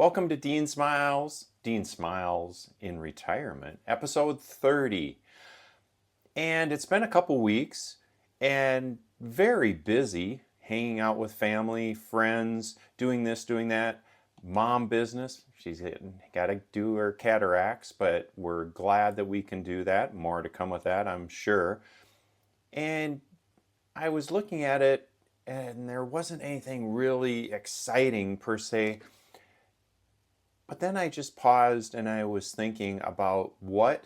Welcome to Dean Smiles, Dean Smiles in Retirement, episode 30. And it's been a couple weeks and very busy hanging out with family, friends, doing this, doing that. Mom business. She's got to do her cataracts, but we're glad that we can do that. More to come with that, I'm sure. And I was looking at it, and there wasn't anything really exciting per se. But then I just paused and I was thinking about what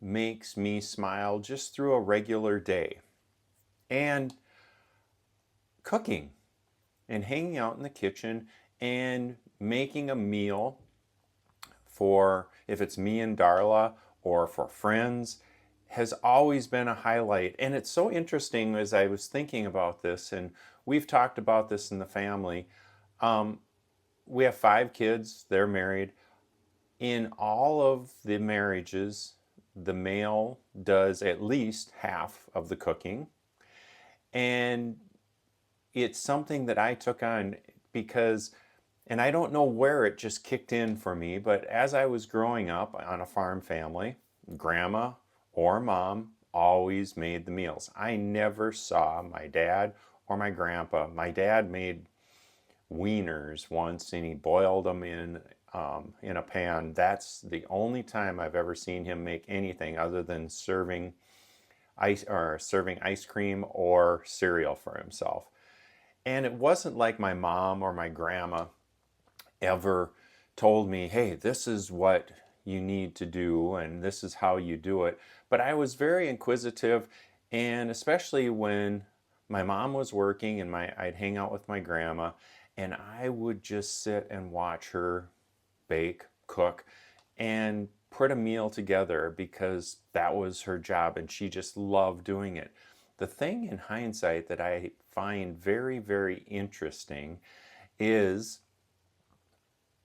makes me smile just through a regular day. And cooking and hanging out in the kitchen and making a meal for, if it's me and Darla or for friends, has always been a highlight. And it's so interesting as I was thinking about this, and we've talked about this in the family. Um, we have 5 kids, they're married. In all of the marriages, the male does at least half of the cooking. And it's something that I took on because, and I don't know where it just kicked in for me, but as I was growing up on a farm family, grandma or mom always made the meals. I never saw my dad or my grandpa. My dad made wieners once and he boiled them in a pan. That's the only time I've ever seen him make anything other than serving ice cream or cereal for himself. And it wasn't like my mom or my grandma ever told me, hey, this is what you need to do and this is how you do it. But I was very inquisitive, and especially when my mom was working and I'd hang out with my grandma and I would just sit and watch her bake, cook, and put a meal together because that was her job and she just loved doing it. The thing in hindsight that I find very, very interesting is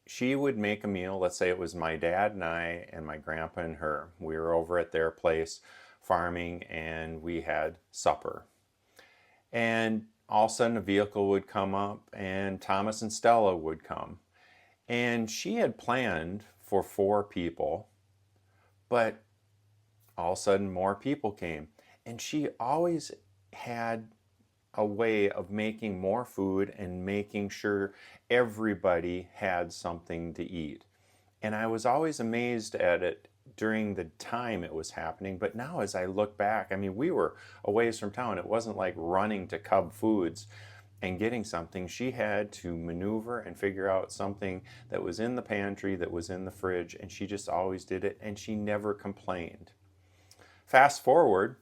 she would make a meal. Let's say it was my dad and I and my grandpa and her. We were over at their place farming and we had supper. And all of a sudden a vehicle would come up and Thomas and Stella would come. And she had planned for 4 people, but all of a sudden more people came. And she always had a way of making more food and making sure everybody had something to eat. And I was always amazed at it during the time it was happening. But now, as I look back, I mean, we were a ways from town. It wasn't like running to Cub Foods and getting something. She had to maneuver and figure out something that was in the pantry, that was in the fridge, and she just always did it, and she never complained. Fast forward,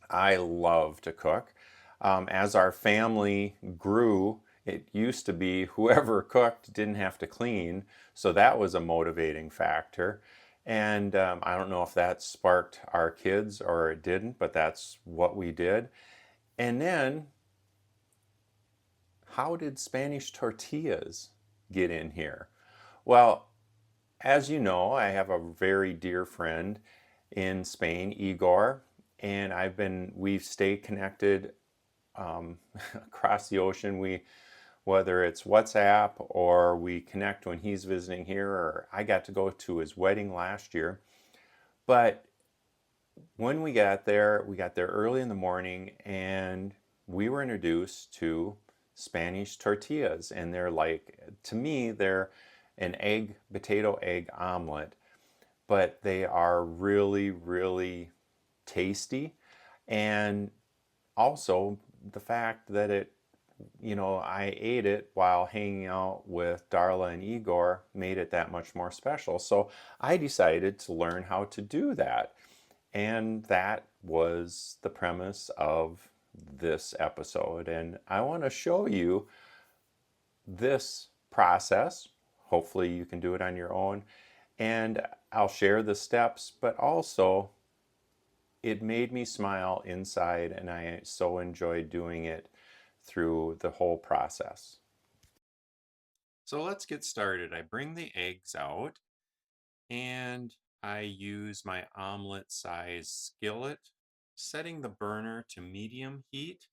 I love to cook. As our family grew, it used to be whoever cooked didn't have to clean, so that was a motivating factor. And I don't know if that sparked our kids or it didn't, but that's what we did. And then, how did Spanish tortillas get in here? Well, as you know, I have a very dear friend in Spain, Igor, and we've stayed connected across the ocean. Whether it's WhatsApp or we connect when he's visiting here, or I got to go to his wedding last year. But when we got there early in the morning and we were introduced to Spanish tortillas. And they're like, to me, they're an potato egg omelet, but they are really, really tasty. And also the fact that I ate it while hanging out with Darla and Igor made it that much more special. So I decided to learn how to do that. And that was the premise of this episode. And I want to show you this process. Hopefully you can do it on your own. And I'll share the steps, but also it made me smile inside, and I so enjoyed doing it through the whole process. So let's get started. I bring the eggs out and I use my omelet size skillet, setting the burner to medium heat.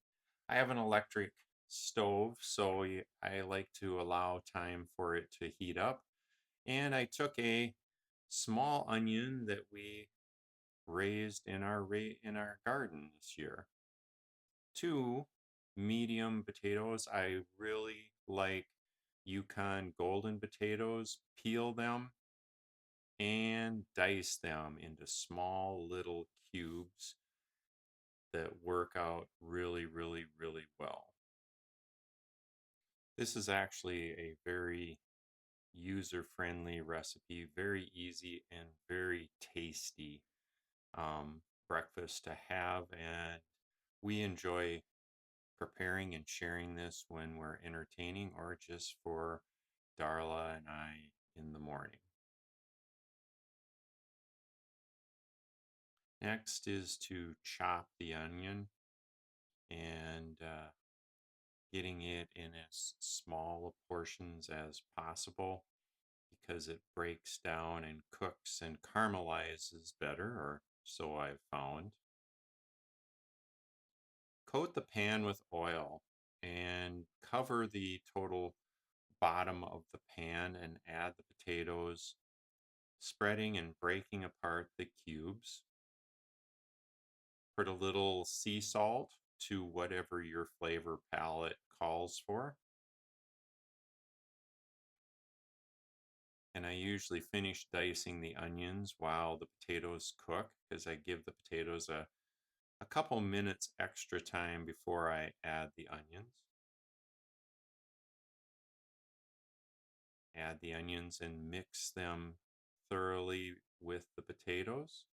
I have an electric stove, so I like to allow time for it to heat up. And I took a small onion that we raised in our garden this year. Two medium potatoes. I really like Yukon golden potatoes. Peel them and dice them into small little cubes that work out really, really, really well. This is actually a very user-friendly recipe, very easy and very tasty breakfast to have, and we enjoy preparing and sharing this when we're entertaining or just for Darla and I in the morning. Next is to chop the onion and getting it in as small portions as possible because it breaks down and cooks and caramelizes better, or so I've found. Coat the pan with oil and cover the total bottom of the pan and add the potatoes, spreading and breaking apart the cubes. Put a little sea salt to whatever your flavor palette calls for. And I usually finish dicing the onions while the potatoes cook because I give the potatoes a couple minutes extra time before I add the onions. Add the onions and mix them thoroughly with the potatoes.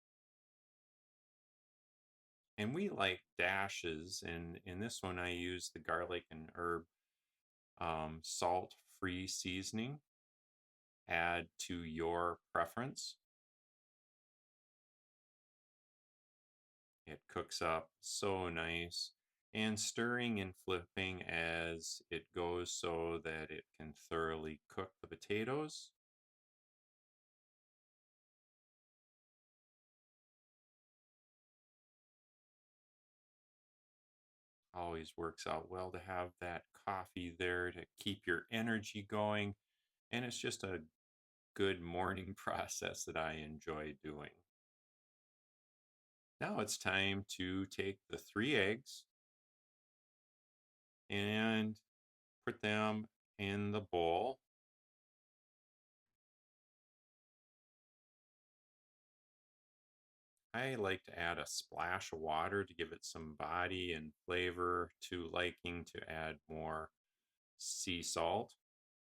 And we like dashes, and in this one I use the garlic and herb salt-free seasoning. Add to your preference. It cooks up so nice, and stirring and flipping as it goes so that it can thoroughly cook the potatoes. Always works out well to have that coffee there to keep your energy going, and it's just a good morning process that I enjoy doing. Now it's time to take the 3 eggs and put them in the bowl. I like to add a splash of water to give it some body and flavor, to liking to add more sea salt.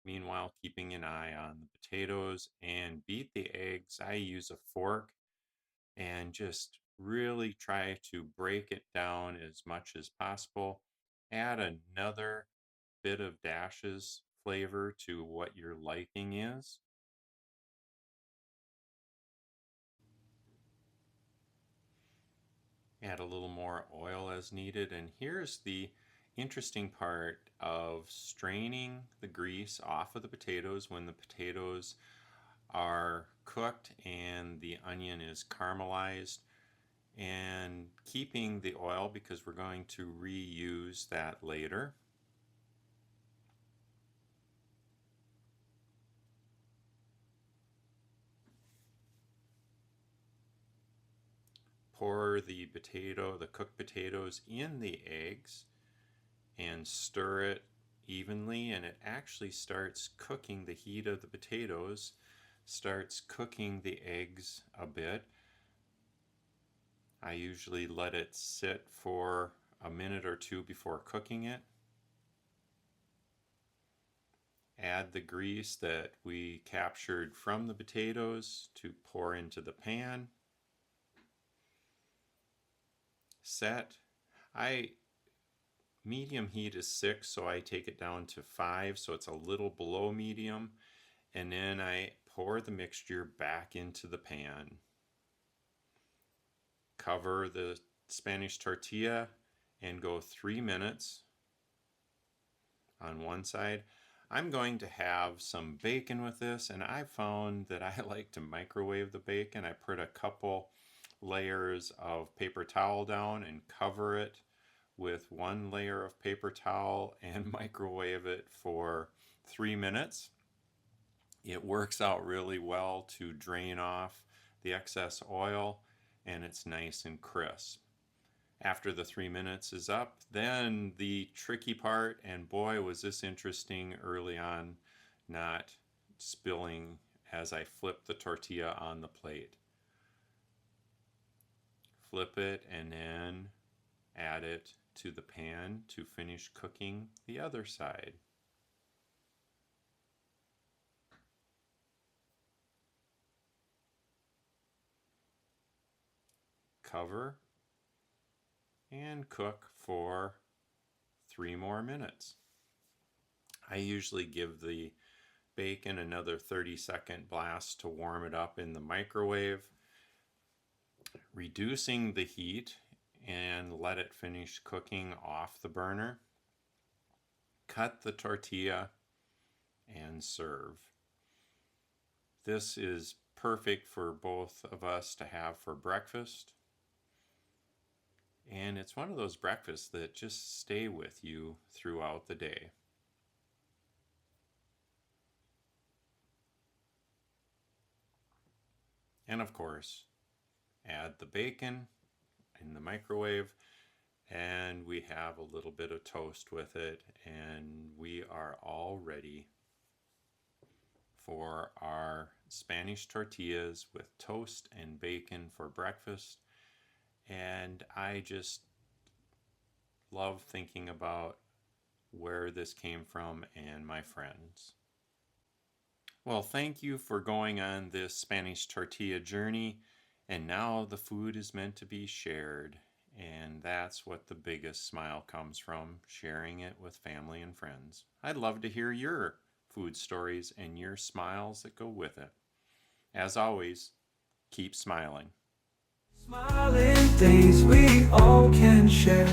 Meanwhile, keeping an eye on the potatoes, and beat the eggs. I use a fork and just really try to break it down as much as possible. Add another bit of dashes flavor to what your liking is. Add a little more oil as needed. And here's the interesting part of straining the grease off of the potatoes when the potatoes are cooked and the onion is caramelized, and keeping the oil because we're going to reuse that later. Pour the cooked potatoes in the eggs and stir it evenly, and it actually starts cooking. The heat of the potatoes starts cooking the eggs a bit. I usually let it sit for a minute or two before cooking it. Add the grease that we captured from the potatoes to pour into the pan. Set. Medium heat is 6, so I take it down to 5, so it's a little below medium. And then I pour the mixture back into the pan. Cover the Spanish tortilla and go 3 minutes on one side. I'm going to have some bacon with this, and I found that I like to microwave the bacon. I put a couple layers of paper towel down and cover it with one layer of paper towel and microwave it for 3 minutes. It works out really well to drain off the excess oil, and it's nice and crisp. After the 3 minutes is up, then the tricky part, and boy was this interesting early on, not spilling as I flip the tortilla on the plate. Flip it and then add it to the pan to finish cooking the other side. Cover and cook for 3 more minutes. I usually give the bacon another 30-second blast to warm it up in the microwave, reducing the heat, and let it finish cooking off the burner. Cut the tortilla and serve. This is perfect for both of us to have for breakfast. And it's one of those breakfasts that just stay with you throughout the day. And of course, add the bacon in the microwave, and we have a little bit of toast with it, and we are all ready for our Spanish tortillas with toast and bacon for breakfast. And I just love thinking about where this came from and my friends. Well, thank you for going on this Spanish tortilla journey. And now the food is meant to be shared. And that's what the biggest smile comes from, sharing it with family and friends. I'd love to hear your food stories and your smiles that go with it. As always, keep smiling. Smiling things we all can share.